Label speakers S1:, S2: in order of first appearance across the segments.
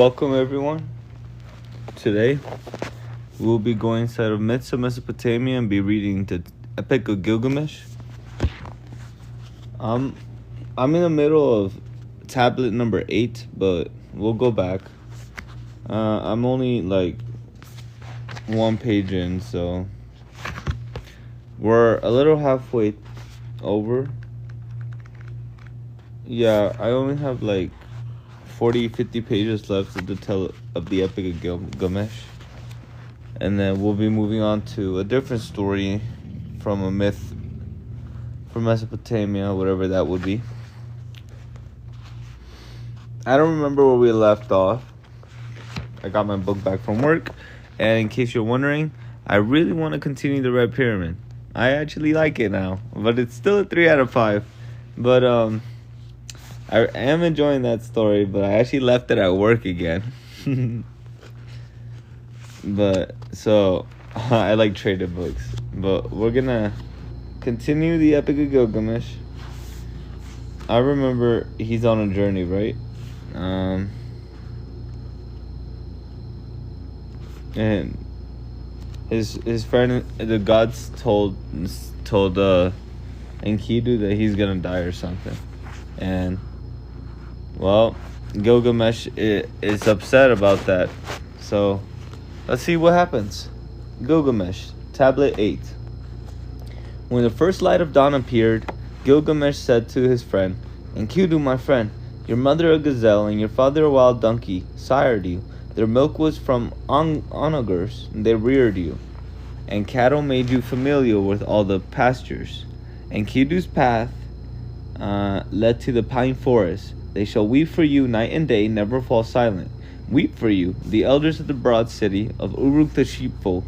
S1: Welcome everyone. Today we'll be going inside of Myths of Mesopotamia and be reading the Epic of Gilgamesh. I'm in the middle of tablet number 8, but we'll go back. I'm only like one page in, so we're a little halfway over. Yeah, I only have like 50 pages left of the Epic of Gilgamesh. And then we'll be moving on to a different story from a myth from Mesopotamia, whatever that would be. I don't remember where we left off. I got my book back from work. And in case you're wondering, I really want to continue the Red Pyramid. I actually like it now, but it's still a 3 out of 5. But I am enjoying that story, but I actually left it at work again. But so I like traded books. But we're gonna continue the Epic of Gilgamesh. I remember he's on a journey, right? And his friend, the gods, told Enkidu that he's gonna die or something, and well, Gilgamesh is upset about that. So let's see what happens. Gilgamesh, Tablet 8. When the first light of dawn appeared, Gilgamesh said to his friend, Enkidu, my friend, your mother a gazelle and your father a wild donkey sired you. Their milk was from onagers, and they reared you. And cattle made you familiar with all the pastures. Enkidu's path led to the pine forest. They shall weep for you night and day, never fall silent. Weep for you, the elders of the broad city of Uruk the sheepfold.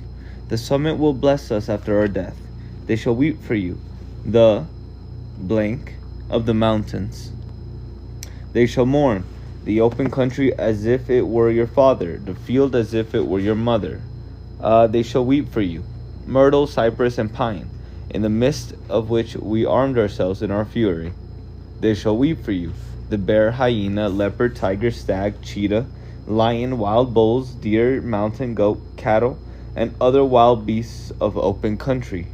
S1: The summit will bless us after our death. They shall weep for you, the blank of the mountains. They shall mourn the open country as if it were your father, the field as if it were your mother. They shall weep for you, myrtle, cypress, and pine, in the midst of which we armed ourselves in our fury. They shall weep for you, the bear, hyena, leopard, tiger, stag, cheetah, lion, wild bulls, deer, mountain goat, cattle, and other wild beasts of open country.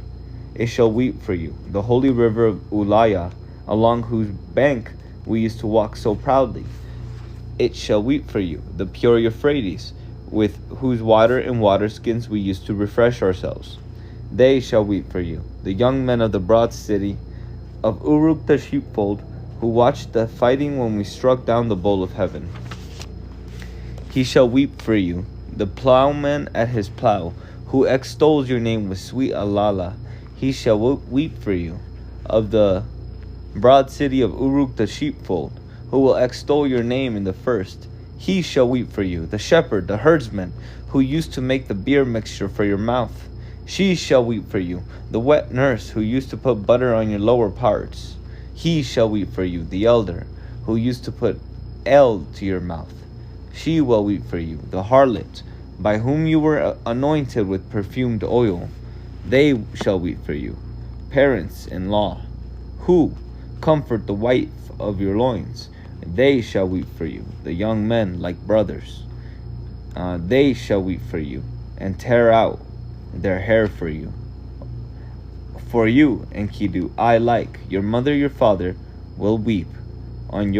S1: It shall weep for you, the holy river of Ulaya, along whose bank we used to walk so proudly. It shall weep for you, the pure Euphrates, with whose water and water skins we used to refresh ourselves. They shall weep for you, the young men of the broad city of Uruk the sheepfold, who watched the fighting when we struck down the bowl of heaven. He shall weep for you, the plowman at his plow, who extols your name with sweet alala. He shall weep for you, of the broad city of Uruk the sheepfold, who will extol your name in the first. He shall weep for you, the shepherd, the herdsman, who used to make the beer mixture for your mouth. She shall weep for you, the wet nurse, who used to put butter on your lower parts. He shall weep for you, the elder, who used to put ale to your mouth. She will weep for you, the harlot, by whom you were anointed with perfumed oil. They shall weep for you, parents-in-law, who comfort the wife of your loins. They shall weep for you, the young men like brothers. They shall weep for you, and tear out their hair for you. For you, Enkidu, I like your mother, your father, will weep on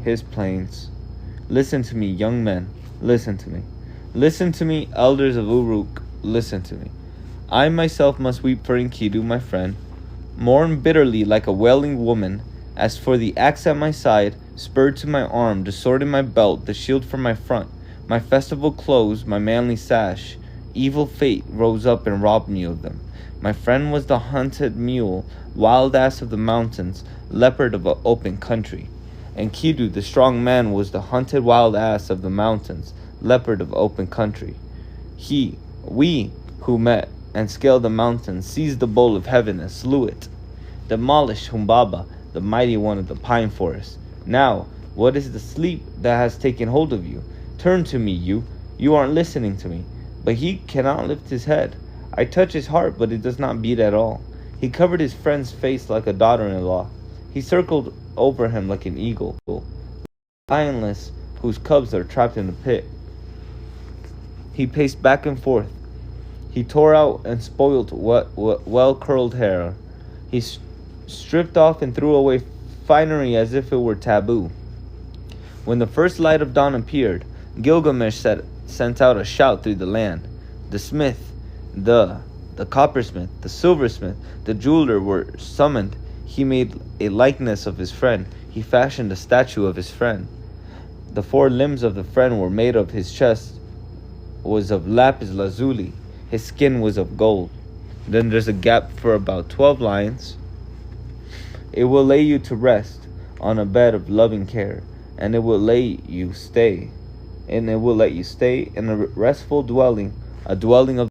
S1: his plains. Listen to me, young men, listen to me. Listen to me, elders of Uruk, listen to me. I myself must weep for Enkidu, my friend, mourn bitterly like a wailing woman. As for the axe at my side, spur to my arm, the sword in my belt, the shield for my front, my festival clothes, my manly sash, evil fate rose up and robbed me of them. My friend was the hunted mule, wild ass of the mountains, leopard of an open country. Enkidu, the strong man, was the hunted wild ass of the mountains, leopard of open country. We who met and scaled the mountains, seized the bowl of heaven and slew it, demolished Humbaba, the mighty one of the pine forest. Now, what is the sleep that has taken hold of you? Turn to me, you aren't listening to me. But he cannot lift his head. I touch his heart, but it does not beat at all. He covered his friend's face like a daughter-in-law. He circled over him like an eagle. Lionless, whose cubs are trapped in a pit. He paced back and forth. He tore out and spoiled well-curled hair. He stripped off and threw away finery as if it were taboo. When the first light of dawn appeared, Gilgamesh sent out a shout through the land. The smith, the coppersmith, the silversmith, the jeweler were summoned. He made a likeness of his friend. He fashioned a statue of his friend. The 4 limbs of the friend were made of. His chest was of lapis lazuli. His skin was of gold. Then there's a gap for about 12 lines. It will lay you to rest on a bed of loving care, and it will let you stay in a restful dwelling, a dwelling of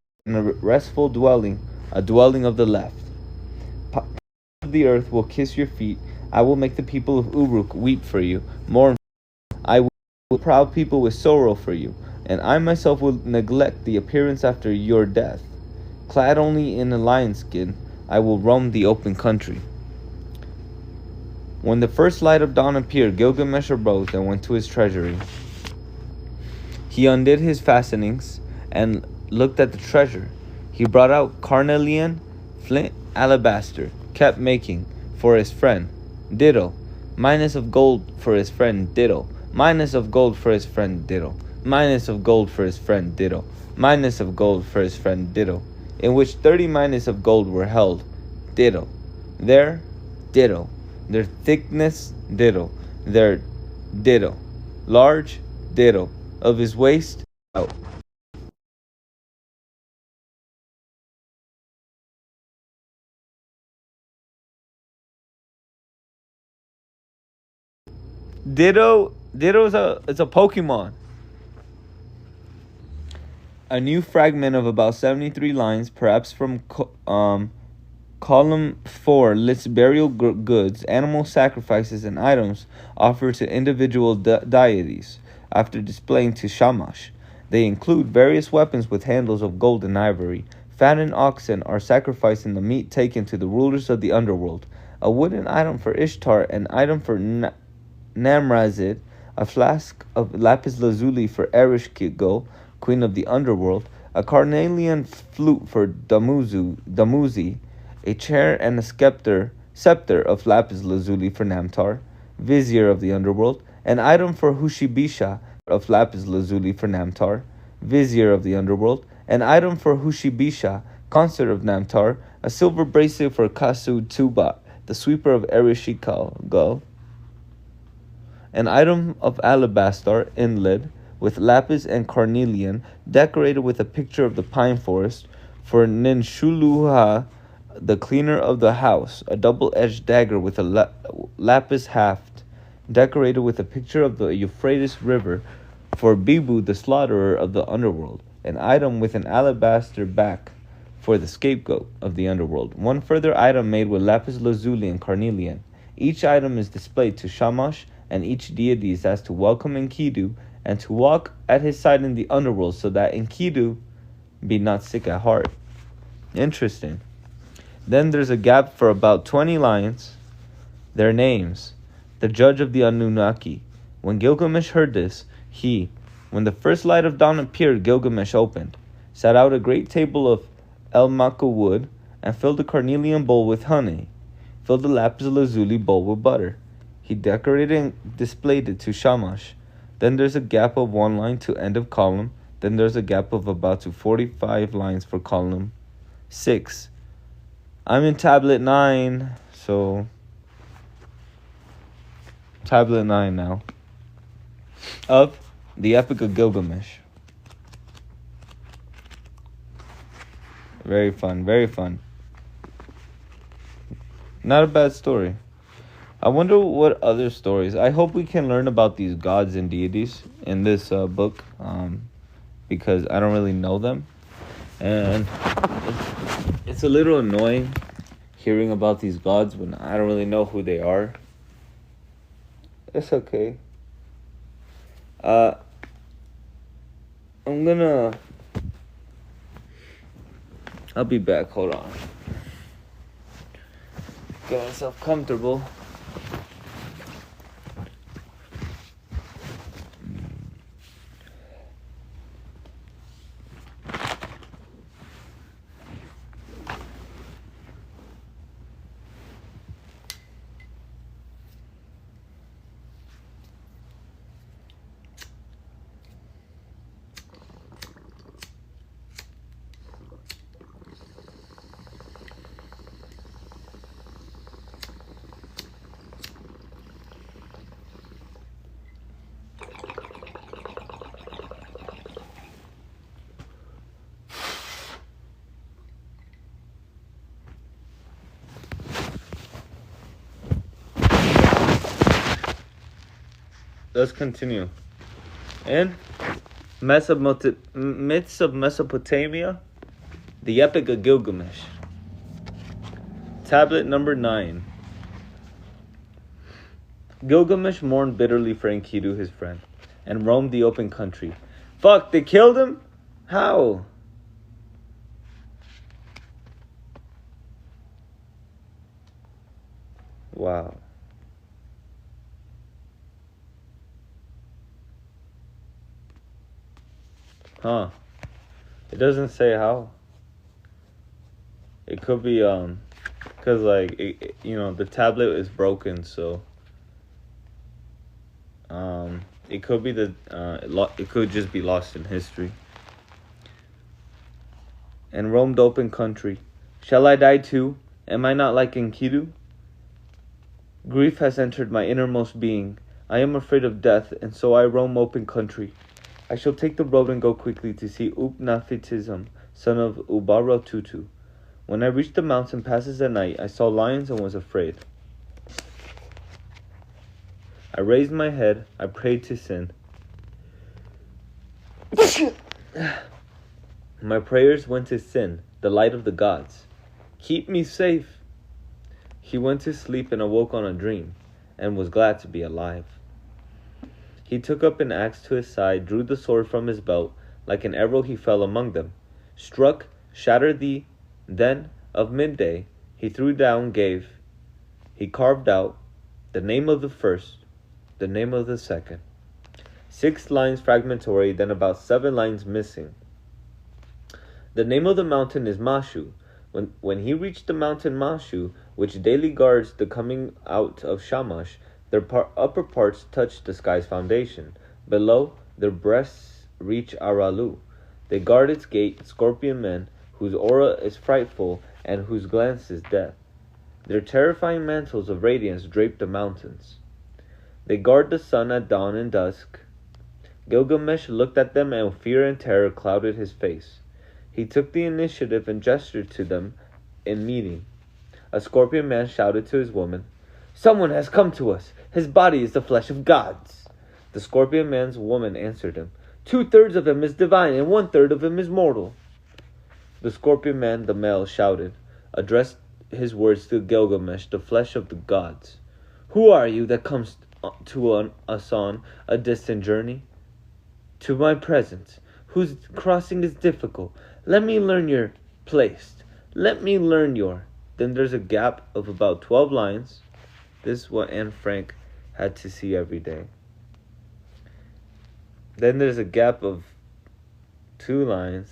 S1: the left. The earth will kiss your feet. I will make the people of Uruk weep for you. I will proud people with sorrow for you, and I myself will neglect the appearance after your death. Clad only in a lion's skin, I will roam the open country. When the first light of dawn appeared, Gilgamesh arose and went to his treasury. He undid his fastenings and looked at the treasure. He brought out carnelian, flint, alabaster, kept making for his friend, ditto, minus of gold for his friend, ditto, minus of gold for his friend, ditto, minus of gold for his friend, ditto, minus of gold for his friend, ditto, in which 30 minus of gold were held, ditto, their ditto, their thickness, ditto, their ditto, large, ditto, of his waist, out. Ditto is a Pokemon. A new fragment of about 73 lines, perhaps from column 4, lists burial goods, animal sacrifices, and items offered to individual deities after displaying to Shamash. They include various weapons with handles of gold and ivory. Fattened oxen are sacrificed and the meat taken to the rulers of the underworld. A wooden item for Ishtar, an item for Namrazid, a flask of lapis lazuli for Ereshkigal, queen of the underworld, a carnelian flute for Damuzi, a chair and a scepter of lapis lazuli for Namtar, vizier of the underworld, an item for Hushibisha of lapis lazuli for Namtar, vizier of the underworld, an item for Hushibisha, consort of Namtar, a silver bracelet for Kasu Tuba, the sweeper of Ereshkigal, an item of alabaster inlaid with lapis and carnelian, decorated with a picture of the pine forest, for Ninshuluha, the cleaner of the house, a double-edged dagger with a lapis haft, decorated with a picture of the Euphrates River, for Bibu, the slaughterer of the underworld, an item with an alabaster back, for the scapegoat of the underworld. One further item made with lapis lazuli and carnelian. Each item is displayed to Shamash, and each deity is asked to welcome Enkidu and to walk at his side in the underworld, so that Enkidu be not sick at heart. Interesting. Then there's a gap for about 20 lines. Their names. The judge of the Anunnaki. When Gilgamesh heard this, when the first light of dawn appeared, Gilgamesh opened, set out a great table of elmaka wood, and filled the carnelian bowl with honey, filled the lapis lazuli bowl with butter. He decorated and displayed it to Shamash. Then there's a gap of 1 line to end of column. Then there's a gap of about to 45 lines for column 6. I'm in tablet 9, so tablet 9 now, of the Epic of Gilgamesh. Very fun, very fun. Not a bad story. I wonder what other stories. I hope we can learn about these gods and deities in this book, because I don't really know them. And it's a little annoying hearing about these gods when I don't really know who they are. It's okay. I'll be back. Hold on. Get myself comfortable. let's continue. In myths of Mesopotamia, the Epic of Gilgamesh. Tablet number 9. Gilgamesh mourned bitterly for Enkidu, his friend, and roamed the open country. Fuck, they killed him? How? Wow. Huh. It doesn't say how. It could be, because, like, the tablet is broken, so, it could be it could just be lost in history. And roamed open country. Shall I die too? Am I not like Enkidu? Grief has entered my innermost being. I am afraid of death, and so I roam open country. I shall take the road and go quickly to see Upnafitism, son of Ubaratutu. When I reached the mountain passes at night, I saw lions and was afraid. I raised my head, I prayed to Sin. My prayers went to Sin, the light of the gods. Keep me safe. He went to sleep and awoke on a dream, and was glad to be alive. He took up an axe to his side, drew the sword from his belt. Like an arrow he fell among them. Struck, shattered the then of midday, he threw down, he carved out the name of the first, the name of the second. 6 lines fragmentary, then about 7 lines missing. The name of the mountain is Mashu. When he reached the mountain Mashu, which daily guards the coming out of Shamash, their upper parts touch the sky's foundation. Below, their breasts reach Aralu. They guard its gate, scorpion men, whose aura is frightful and whose glance is death. Their terrifying mantles of radiance drape the mountains. They guard the sun at dawn and dusk. Gilgamesh looked at them, and fear and terror clouded his face. He took the initiative and gestured to them in meeting. A scorpion man shouted to his woman, "Someone has come to us. His body is the flesh of gods." The scorpion man's woman answered him, "2/3 of him is divine, and 1/3 of him is mortal." The scorpion man, the male, addressed his words to Gilgamesh, the flesh of the gods. "Who are you that comes to us on a distant journey? To my presence, whose crossing is difficult. Let me learn your place. Let me learn your..." Then there's a gap of about 12 lines. This is what Anne Frank had to see every day. Then there's a gap of 2 lines.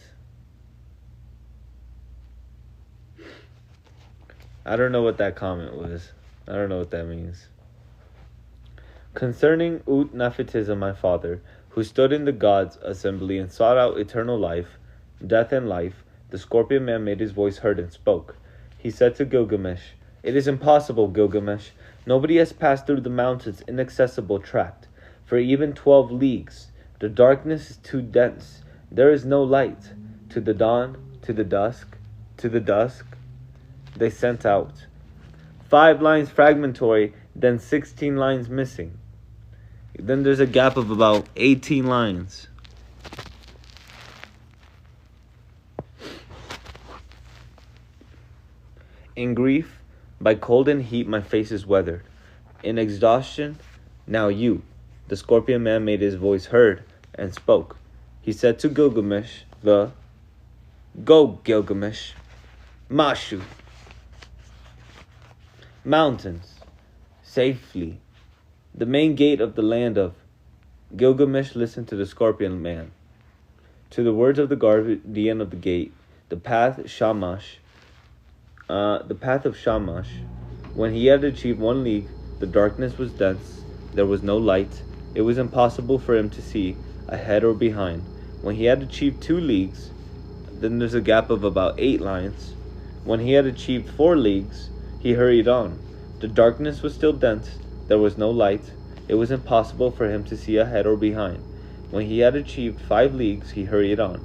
S1: I don't know what that comment was. I don't know what that means. Concerning Ut-Nafitism, my father, who stood in the gods' assembly and sought out eternal life, death and life, the scorpion man made his voice heard and spoke. He said to Gilgamesh, "It is impossible, Gilgamesh. Nobody has passed through the mountain's inaccessible tract for even 12 leagues. The darkness is too dense. There is no light. To the dawn, to the dusk, they sent out. 5 lines fragmentary, then 16 lines missing. Then there's a gap of about 18 lines. In grief, by cold and heat, my face is weathered. In exhaustion, now you." The scorpion man made his voice heard and spoke. He said to Gilgamesh, "Go, Gilgamesh, Mashu, mountains, safely, the main gate of the land of..." Gilgamesh listened to the scorpion man. To the words of the guardian of the gate, the path of Shamash. When he had achieved 1 league, the darkness was dense. There was no light. It was impossible for him to see ahead or behind. When he had achieved 2 leagues, then there's a gap of about 8 lines. When he had achieved 4 leagues, he hurried on. The darkness was still dense. There was no light. It was impossible for him to see ahead or behind. When he had achieved 5 leagues, he hurried on.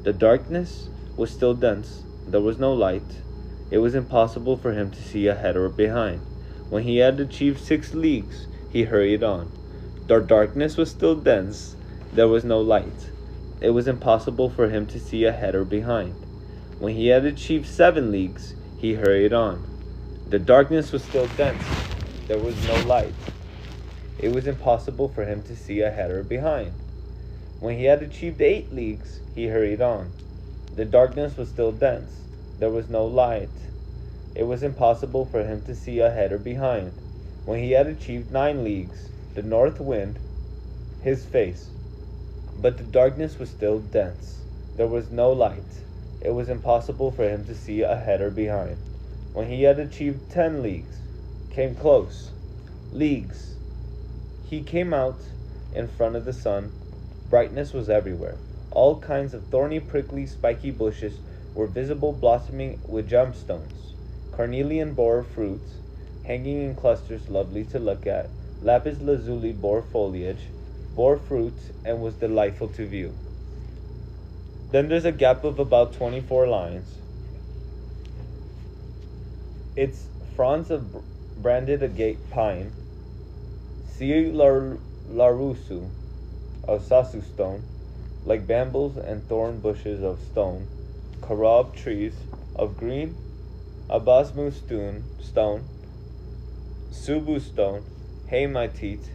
S1: The darkness was still dense. There was no light. It was impossible for him to see ahead or behind. When he had achieved 6 leagues, he hurried on. The darkness was still dense. There was no light. It was impossible for him to see ahead or behind. When he had achieved 7 leagues, he hurried on. The darkness was still dense. There was no light. It was impossible for him to see ahead or behind. When he had achieved 8 leagues, he hurried on. The darkness was still dense. There was no light. It was impossible for him to see ahead or behind. When he had achieved 9 leagues, the north wind his face. But the darkness was still dense. There was no light. It was impossible for him to see ahead or behind. When he had achieved 10 leagues, came close, leagues, he came out in front of the sun. Brightness was everywhere. All kinds of thorny, prickly, spiky bushes were visible, blossoming with gemstones. Carnelian bore fruits, hanging in clusters lovely to look at. Lapis lazuli bore foliage, bore fruit, and was delightful to view. Then there's a gap of about 24 lines. Its fronds of branded agate pine, sea larusu of sasu stone, like bamboos and thorn bushes of stone, carob trees of green, abasmu stone, subu stone, hematite,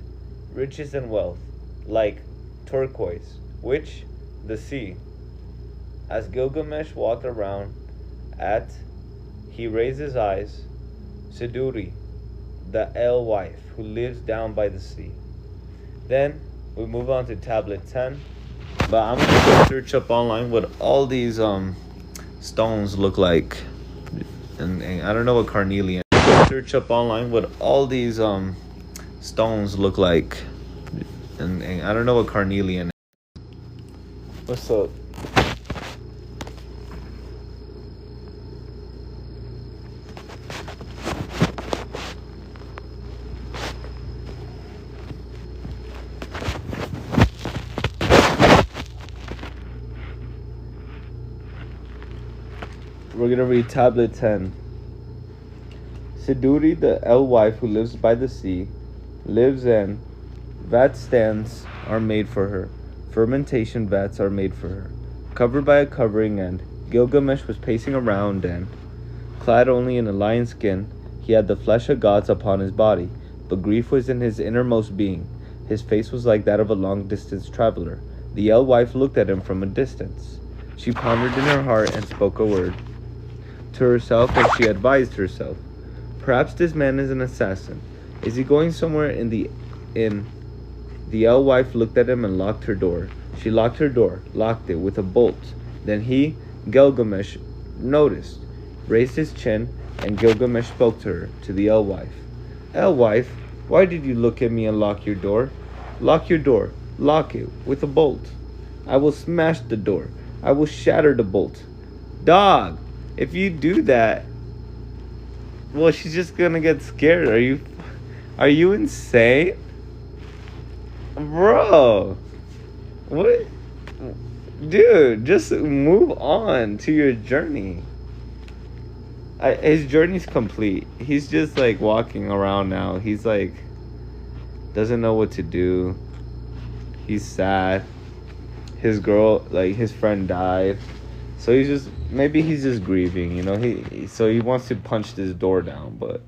S1: riches and wealth, like turquoise, which the sea. As Gilgamesh walked around he raised his eyes, Siduri, the alewife who lives down by the sea. Then we move on to tablet 10. But I'm gonna search up online what all these stones look like. And I don't know what carnelian. Search up online what all these stones look like. And I don't know what carnelian is. What's up? We're gonna read tablet 10. Siduri, the alewife who lives by the sea, lives in vat stands are made for her. Fermentation vats are made for her. Covered by a covering end, Gilgamesh was pacing around and, clad only in a lion's skin, he had the flesh of gods upon his body, but grief was in his innermost being. His face was like that of a long-distance traveler. The alewife looked at him from a distance. She pondered in her heart and spoke a word. To herself, as she advised herself, perhaps this man is an assassin. Is he going somewhere in the inn? The alewife looked at him and locked her door. She locked her door, locked it with a bolt. Then he, Gilgamesh, noticed, raised his chin, and Gilgamesh spoke to her, to the alewife. Alewife, why did you look at me and lock your door? Lock your door, lock it with a bolt. I will smash the door. I will shatter the bolt. Dog! If you do that, well, she's just gonna get scared. Are you insane? Bro, what? Dude, just move on to your journey. His journey's complete. He's just like walking around now. He's like, doesn't know what to do. He's sad. His girl, like his friend died. So maybe he's just grieving, you know. So he wants to punch this door down, but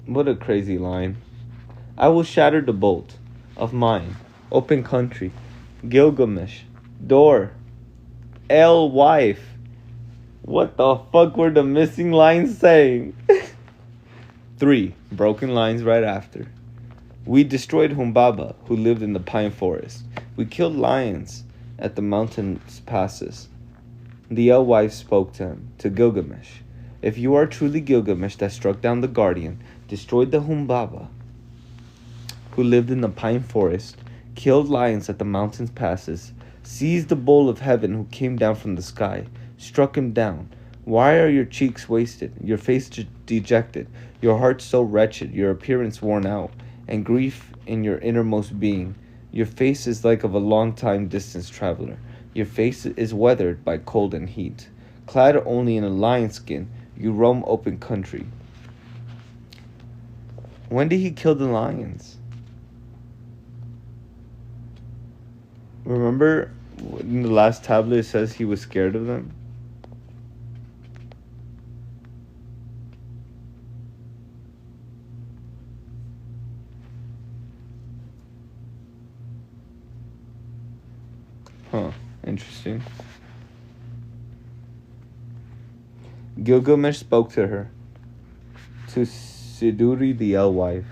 S1: what a crazy line. I will shatter the bolt of mine. Open country. Gilgamesh. Door. Alewife. What the fuck were the missing lines saying? 3 broken lines right after. We destroyed Humbaba, who lived in the pine forest. We killed lions at the mountain's passes. The alewife spoke to him, to Gilgamesh. If you are truly Gilgamesh that struck down the guardian, destroyed the Humbaba, who lived in the pine forest, killed lions at the mountain's passes, seized the bowl of heaven who came down from the sky, struck him down, why are your cheeks wasted, your face dejected, your heart so wretched, your appearance worn out, and grief in your innermost being? Your face is like of a long-time distance traveler. Your face is weathered by cold and heat. Clad only in a lion skin, you roam open country. When did he kill the lions? Remember in the last tablet it says he was scared of them? Huh, interesting. Gilgamesh spoke to her, to Siduri the alewife.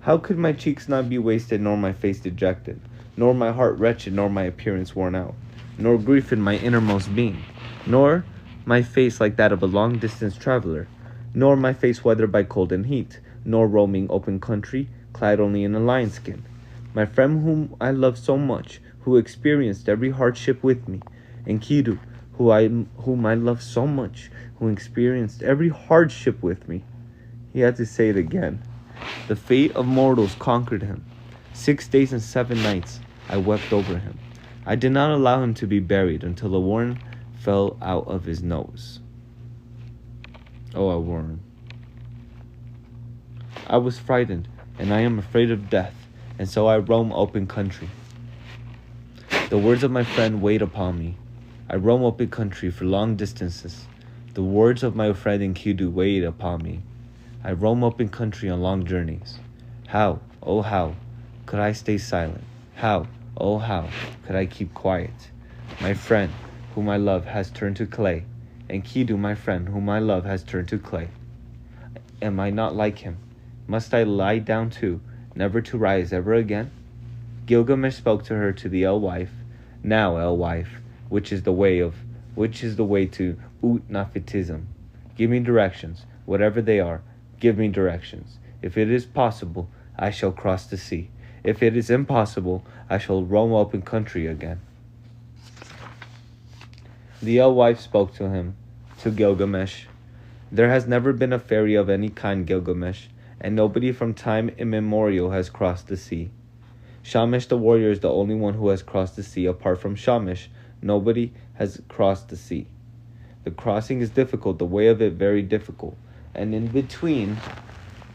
S1: How could my cheeks not be wasted, nor my face dejected, nor my heart wretched, nor my appearance worn out, nor grief in my innermost being, nor my face like that of a long-distance traveler, nor my face weathered by cold and heat, nor roaming open country, clad only in a lion's skin? My friend whom I love so much, who experienced every hardship with me, and Kidu, whom I love so much, who experienced every hardship with me. He had to say it again. The fate of mortals conquered him. 6 days and 7 nights I wept over him. I did not allow him to be buried until a worm fell out of his nose. Oh, a worm. I was frightened, and I am afraid of death, and so I roam open country. The words of my friend weighed upon me. I roam open country for long distances. The words of my friend Enkidu weighed upon me. I roam open country on long journeys. How, oh how, could I stay silent? How, oh how, could I keep quiet? My friend, whom I love, has turned to clay. Enkidu, my friend, whom I love, has turned to clay. Am I not like him? Must I lie down too, never to rise ever again? Gilgamesh spoke to her, to the alewife. Now, alewife, which is the way to Utnafitism? Give me directions, whatever they are. Give me directions. If it is possible, I shall cross the sea. If it is impossible, I shall roam open country again. The alewife spoke to him, to Gilgamesh. There has never been a fairy of any kind, Gilgamesh, and nobody from time immemorial has crossed the sea. Shamash the warrior is the only one who has crossed the sea. Apart from Shamash, nobody has crossed the sea. The crossing is difficult, the way of it very difficult, and in between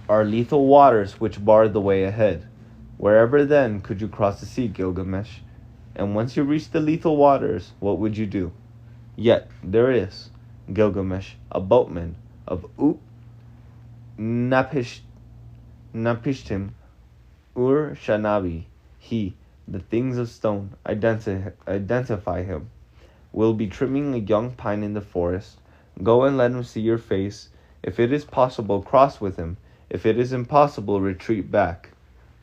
S1: are lethal waters which bar the way ahead. Wherever then could you cross the sea, Gilgamesh? And once you reach the lethal waters, what would you do? Yet there is, Gilgamesh, a boatman of Napishtim Shanabi. He, the things of stone, identify him, will be trimming a young pine in the forest. Go and let him see your face. If it is possible, cross with him. If it is impossible, retreat back.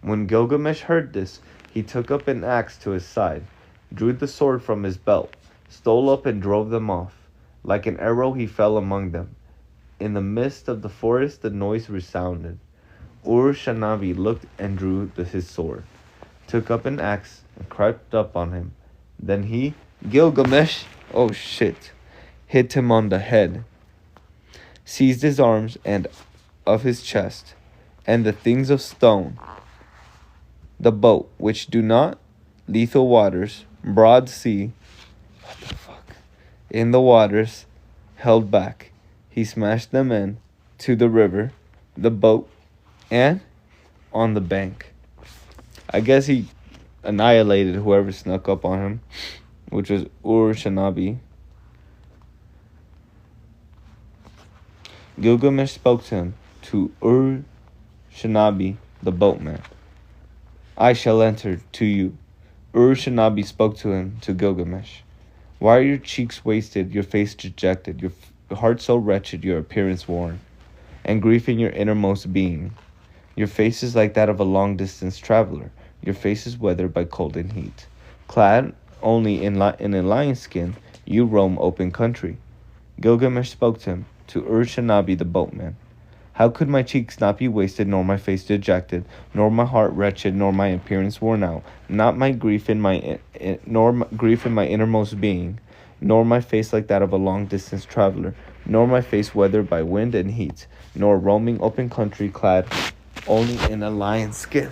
S1: When Gilgamesh heard this, he took up an axe to his side, drew the sword from his belt, stole up and drove them off. Like an arrow he fell among them. In the midst of the forest the noise resounded. Shanabi looked and drew his sword, took up an axe and crept up on him. Then he, Gilgamesh, hit him on the head, seized his arms and of his chest, and the things of stone, the boat, which do not, lethal waters, broad sea, in the waters, held back. He smashed them in to the river, the boat, and on the bank. I guess he annihilated whoever snuck up on him, which was Shanabi. Gilgamesh spoke to him, to Shanabi, the boatman. I shall enter to you. Shanabi spoke to him, to Gilgamesh. Why are your cheeks wasted, your face dejected, your heart so wretched, your appearance worn, and grief in your innermost being? Your face is like that of a long-distance traveler. Your face is weathered by cold and heat. Clad only in a lion's skin, you roam open country. Gilgamesh spoke to him, to Shanabi the boatman. How could my cheeks not be wasted, nor my face dejected, nor my heart wretched, nor my appearance worn out, not my grief in my grief in my innermost being, nor my face like that of a long-distance traveler, nor my face weathered by wind and heat, nor roaming open country clad only in a lion's skin.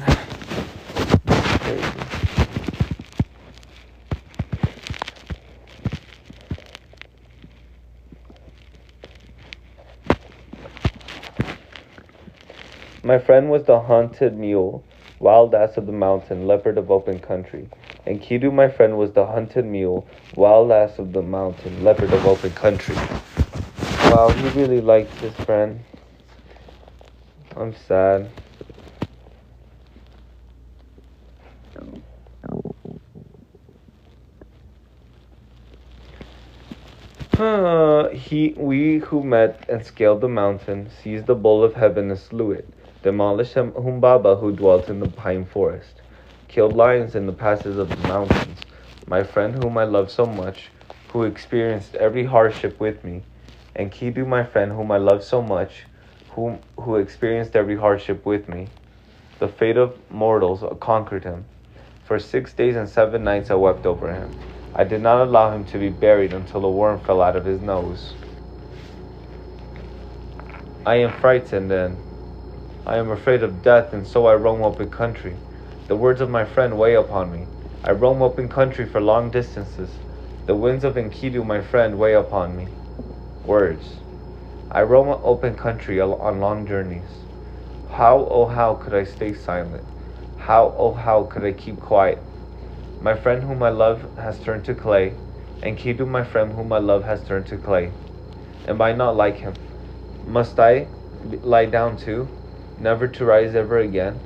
S1: My friend was the hunted mule, wild ass of the mountain, leopard of open country. And Kidu, my friend, was the hunted mule, wild ass of the mountain, leopard of open country. Wow, he really liked his friend. I'm sad. We who met and scaled the mountain, seized the bowl of heaven and slew it, demolished Humbaba who dwelt in the pine forest, killed lions in the passes of the mountains. My friend whom I love so much, who experienced every hardship with me, and Kidu, my friend whom I love so much, who experienced every hardship with me. The fate of mortals conquered him. For 6 days and 7 nights I wept over him. I did not allow him to be buried until a worm fell out of his nose. I am frightened and I am afraid of death, and so I roam open country. The words of my friend weigh upon me. I roam open country for long distances. The winds of Enkidu, my friend, weigh upon me. Words. I roam open country on long journeys. How, oh how, could I stay silent? How, oh how, could I keep quiet? My friend whom I love has turned to clay, and Kidu, my friend whom I love, has turned to clay. Am I not like him? Must I lie down too, never to rise ever again?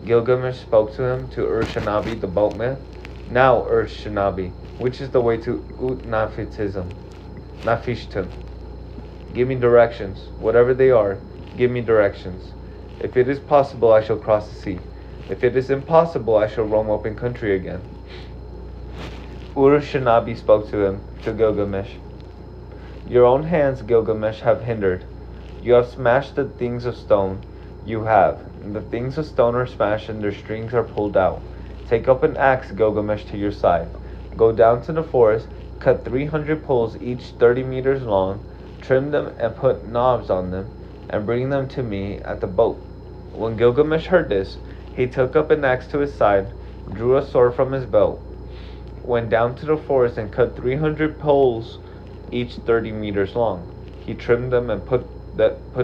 S1: Gilgamesh spoke to him, to Ur-Shanabi the boatman. Now, Ur-Shanabi, which is the way to Nafishtim? Give me directions. Whatever they are, give me directions. If it is possible, I shall cross the sea. If it is impossible, I shall roam open country again. Ur-Shanabi spoke to him, to Gilgamesh. Your own hands, Gilgamesh, have hindered. You have smashed the things of stone. You have. And the things of stone are smashed and their strings are pulled out. Take up an axe, Gilgamesh, to your side. Go down to the forest, cut 300 poles, each 30 meters long, trim them and put knobs on them, and bring them to me at the boat. When Gilgamesh heard this, he took up an axe to his side, drew a sword from his belt, went down to the forest and cut 300 poles, each 30 meters long. He trimmed them and put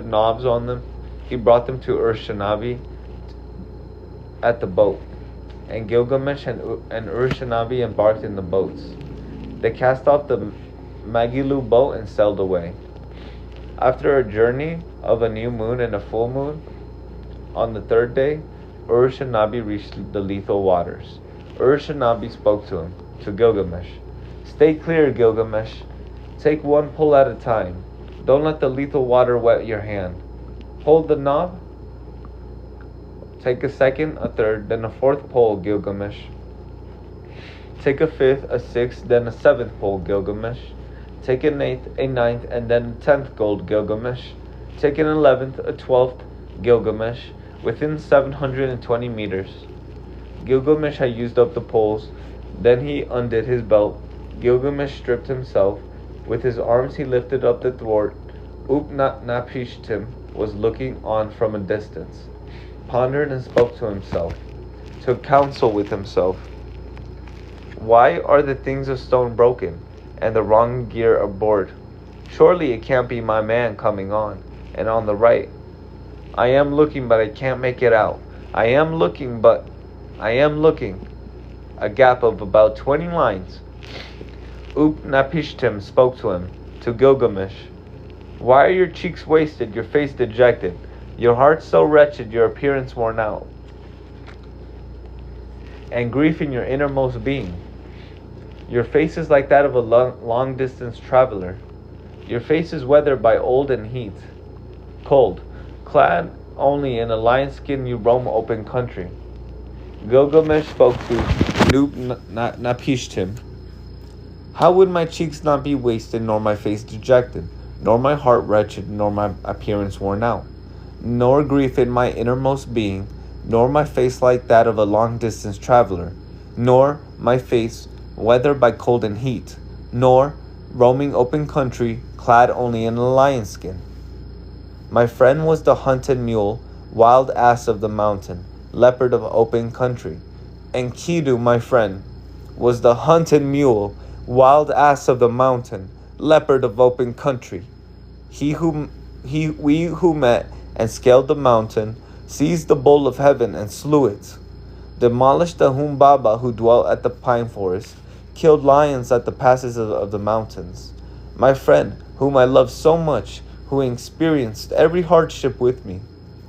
S1: knobs on them. He brought them to Ur-Shanabi at the boat, and Gilgamesh and Ur-Shanabi embarked in the boats. They cast off the Magilu boat and sailed away. After a journey of a new moon and a full moon, on the third day, Ur-Shanabi reached the lethal waters. Ur-Shanabi spoke to him, to Gilgamesh. Stay clear, Gilgamesh. Take one pull at a time. Don't let the lethal water wet your hand. Hold the knob. Take a second, a third, then a fourth pull, Gilgamesh. Take a fifth, a sixth, then a seventh pull, Gilgamesh. Take an eighth, a ninth, and then a 10th gold, Gilgamesh. Take an 11th, a 12th, Gilgamesh, within 720 meters. Gilgamesh had used up the poles. Then he undid his belt. Gilgamesh stripped himself. With his arms he lifted up the thwart. Upnapishtim was looking on from a distance, pondered and spoke to himself, took counsel with himself. Why are the things of stone broken, and the wrong gear aboard? Surely it can't be my man coming on, and on the right. I am looking, but I can't make it out. I am looking. A gap of about 20 lines. Upnapishtim spoke to him, to Gilgamesh. Why are your cheeks wasted, your face dejected, your heart so wretched, your appearance worn out, and grief in your innermost being? Your face is like that of a long-distance traveler. Your face is weathered by old and heat. Cold, clad only in a lion's skin, you roam open country. Gilgamesh spoke to Upnapishtim. How would my cheeks not be wasted, nor my face dejected, nor my heart wretched, nor my appearance worn out, nor grief in my innermost being, nor my face like that of a long-distance traveler, nor my face weathered by cold and heat, nor roaming open country, clad only in a lion's skin? My friend was the hunted mule, wild ass of the mountain, leopard of open country. And Kidu, my friend, was the hunted mule, wild ass of the mountain, leopard of open country. We who met and scaled the mountain, seized the bowl of heaven and slew it, demolished the Humbaba who dwelt at the pine forest, killed lions at the passes of the mountains. My friend, whom I love so much, who experienced every hardship with me,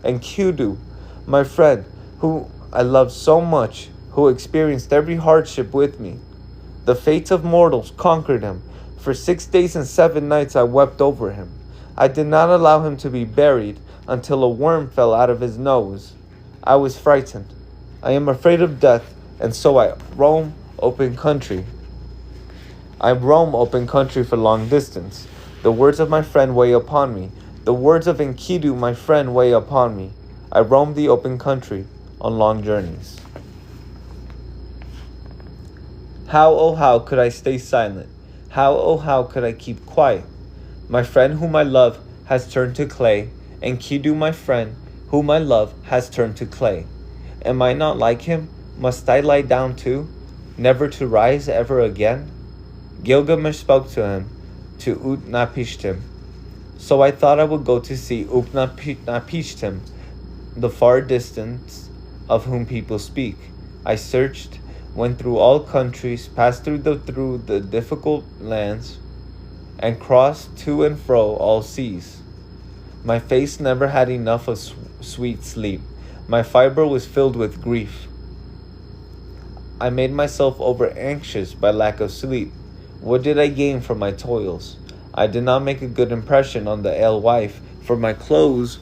S1: and Kudu, my friend, who I love so much, who experienced every hardship with me. The fates of mortals conquered him. For 6 days and 7 nights I wept over him. I did not allow him to be buried until a worm fell out of his nose. I was frightened. I am afraid of death, and so I roam open country. I roam open country for long distance. The words of my friend weigh upon me. The words of Enkidu, my friend, weigh upon me. I roam the open country on long journeys. How, oh how, could I stay silent? How, oh how, could I keep quiet? My friend whom I love has turned to clay, and Enkidu, my friend, whom I love, has turned to clay. Am I not like him? Must I lie down too, never to rise ever again? Gilgamesh spoke to him, to Utnapishtim. So I thought I would go to see Utnapishtim, the far distance of whom people speak. I searched, went through all countries, passed through the difficult lands, and crossed to and fro all seas. My face never had enough of sweet sleep. My fiber was filled with grief. I made myself over anxious by lack of sleep. What did I gain from my toils? I did not make a good impression on the alewife, for my clothes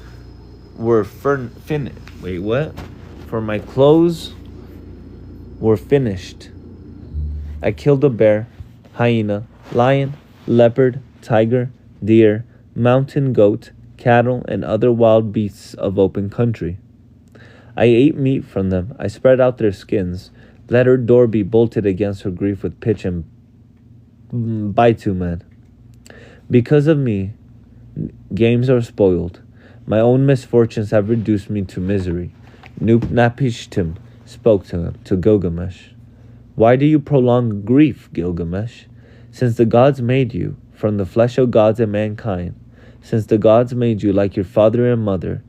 S1: were finished. Wait, what? For my clothes were finished. I killed a bear, hyena, lion, leopard, tiger, deer, mountain goat, cattle, and other wild beasts of open country. I ate meat from them. I spread out their skins. Let her door be bolted against her grief with pitch and bitumen. Because of me, games are spoiled. My own misfortunes have reduced me to misery. Nupnapishtim spoke to him, to Gilgamesh. Why do you prolong grief, Gilgamesh? Since the gods made you, from the flesh of gods and mankind, since the gods made you like your father and mother,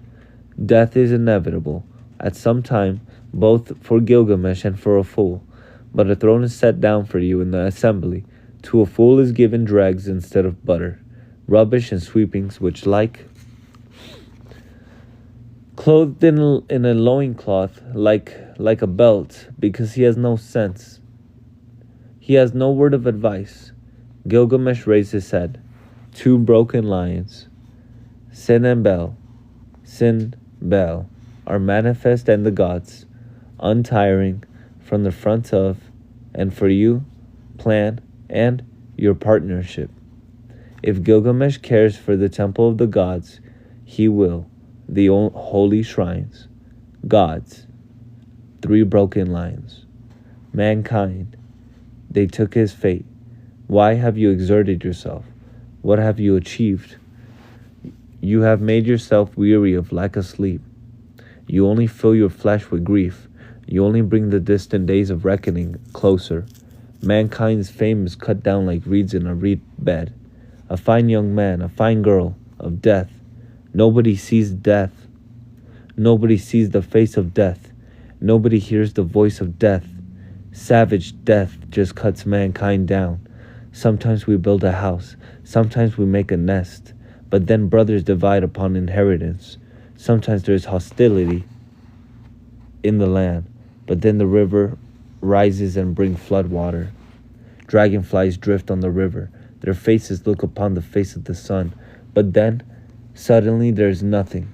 S1: death is inevitable at some time, both for Gilgamesh and for a fool. But a throne is set down for you in the assembly. To a fool is given dregs instead of butter, rubbish and sweepings, which clothed in a loincloth like a belt, because he has no sense. He has no word of advice. Gilgamesh raised his head. 2 broken lions, Sin and Bel, are manifest, and the gods, untiring from the front of, and for you, plan, and your partnership. If Gilgamesh cares for the temple of the gods, he will, the holy shrines, gods, 3 broken lions, mankind, they took his fate. Why have you exerted yourself? What have you achieved? You have made yourself weary of lack of sleep. You only fill your flesh with grief. You only bring the distant days of reckoning closer. Mankind's fame is cut down like reeds in a reed bed. A fine young man, a fine girl, of death. Nobody sees death. Nobody sees the face of death. Nobody hears the voice of death. Savage death just cuts mankind down. Sometimes we build a house. Sometimes we make a nest. But then brothers divide upon inheritance. Sometimes there is hostility in the land. But then the river rises and brings flood water. Dragonflies drift on the river. Their faces look upon the face of the sun. But then, suddenly there is nothing.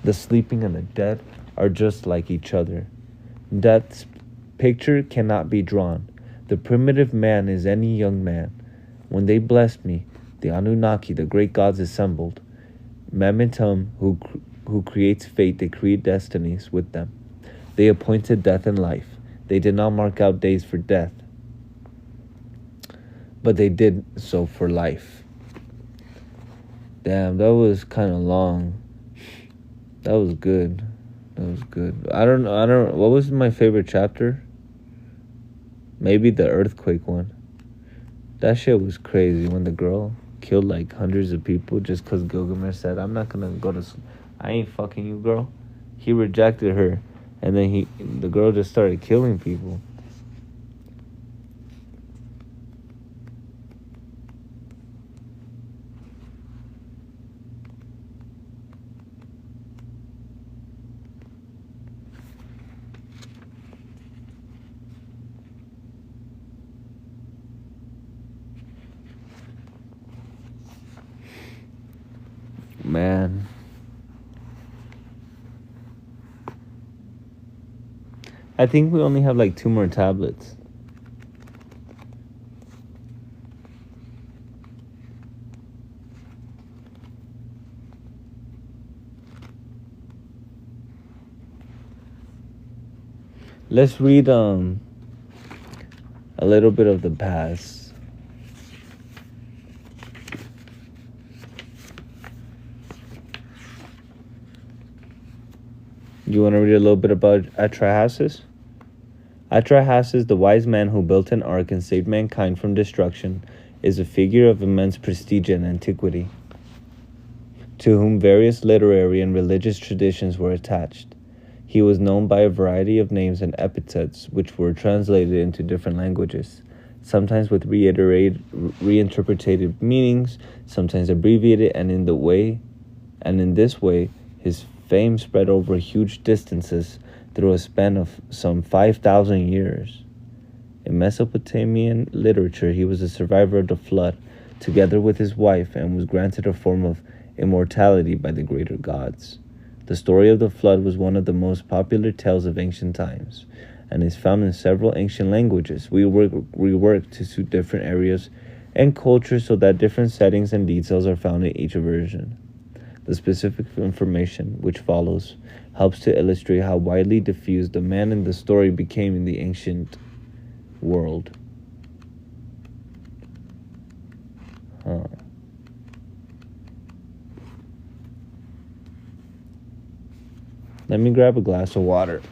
S1: The sleeping and the dead are just like each other. Death's picture cannot be drawn. The primitive man is any young man. When they blessed me, the Anunnaki, the great gods assembled. Mementum, who creates fate, they create destinies with them. They appointed death and life. They did not mark out days for death, but they did so for life. Damn, that was kind of long. That was good. I don't know. What was my favorite chapter? Maybe the earthquake one. That shit was crazy when the girl killed like hundreds of people just because Gilgamesh said, I'm not gonna go to sleep. I ain't fucking you, girl. he rejected her, and then the girl just started killing people. Man. I think we only have like 2 more tablets. Let's read a little bit of the past. You want to read a little bit about Atrahasis? Atrahasis, the wise man who built an ark and saved mankind from destruction, is a figure of immense prestige and antiquity, to whom various literary and religious traditions were attached. He was known by a variety of names and epithets which were translated into different languages, sometimes with reinterpreted meanings, sometimes abbreviated, and in this way his fame spread over huge distances through a span of some 5,000 years. In Mesopotamian literature, he was a survivor of the flood, together with his wife, and was granted a form of immortality by the greater gods. The story of the flood was one of the most popular tales of ancient times, and is found in several ancient languages, reworked to suit different areas and cultures so that different settings and details are found in each version. The specific information which follows helps to illustrate how widely diffused the man in the story became in the ancient world. Let me grab a glass of water.